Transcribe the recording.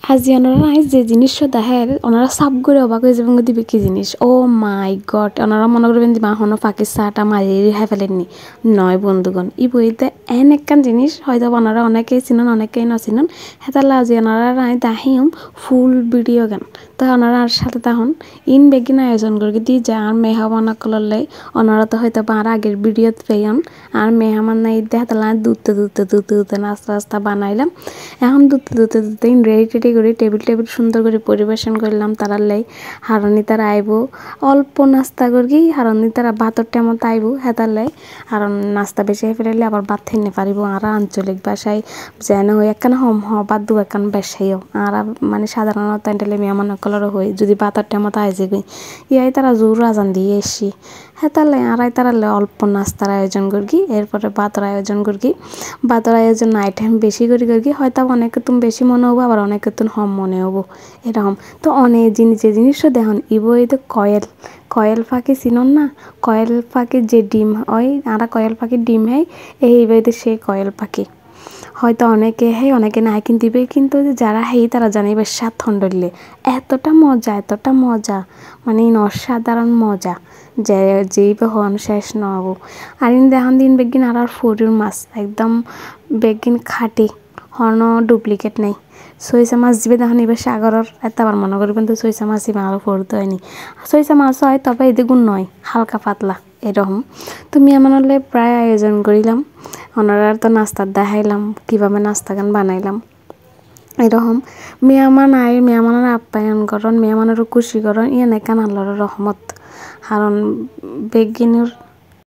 আজি ওনারা যে জিনিস দেখায় ওনারা সাব করে অবাক হয়ে যাবেন দিবে কি জিনিস ও মাই গড ওনারা মনে করবেন যে মা হনো ফাঁকি চাটা মারি হাই ফেলেননি নয় বন্ধুগণ ই বইতে এন একখান জিনিস হয়তো ওনারা অনেকেই চিনুন অনেকেই নচিনুন হেতালা আজি ওনারা দাহিম ফুল ভিডিও গান তো ওনারা সাথে তখন ইন বেগিন আয়োজন করি দি যে আর মেহমান করলে ওনারা তো হয়তো আর আগের ভিডিও পেয়ন আর মেহমান নাই হেতালা দুতে নাস্তা নাস্তা বানাইলাম এখন দুতে রেডি করে টেবিল সুন্দর করে পরিবেশন করলাম তারা লাই হারনি তারা আইব অল্প নাস্তা করি হারনি তারা ভাতর টাইমত আইব হেতার লাই আর নাস্তা বেশি ফেলে আবার ভাত থেনে পারিব আর আঞ্চলিক ভাষায় যেন হই একখান হম বাদ দু একখান বেশাইও আর মানে সাধারণত এন্টালে মেহমান সকলেরও হই যদি ভাতর টাইমত আই যাবে ইয়াই তারা জোর আজান দিয়ে এসি হেতালে আড়াই তারালে অল্প নাস্তার আয়োজন করি এরপরে ভাতের আয়োজন করি ভাতের আয়োজন আইটেম বেশি করি হয়তো অনেকে তুমি বেশি মনে হবো আবার অনেকে তুমি হম মনে হবো এরকম তো অনেক যে জিনিসটা দেখুন ইবো এই তো কয়েল পাখি চিনন না কয়েল পাখির যে ডিম হয় আর কয়েল পাখির ডিম হয় এই বইতে সেই কয়েল পাখি হয়তো অনেকে অনেকে নাই দিবে কিন্তু যারা তারা জানিবে স্বাদ থন্ডলে এতটা মজা মানে অসাধারণ মজা যে যেই হন শেষ নহব আর দেখান দিন বেগিন আর ফরির মাছ একদম বেগিন খাটি হন ডুপ্লিকেট নেই সরিষা মাছ দিবে দেখুন এবার সাগরের এতবার মনে করবেন তো সরিষা মাছ দিবে আরও ফরতে হয়নি সরিষা মাছ হয় তবে এদিগুণ নয় হালকা পাতলা এরকম তো মেহমানলে প্রায় আয়োজন করিলাম ওনারা তো নাস্তার দেখাইলাম কীভাবে নাস্তা গান বানাইলাম এরকম মেহমানের আপ্যায়ন করন মেহমানেরও খুশি করন ইয়ে নেকান আল্লাহর রহমত কারণ বেগিনের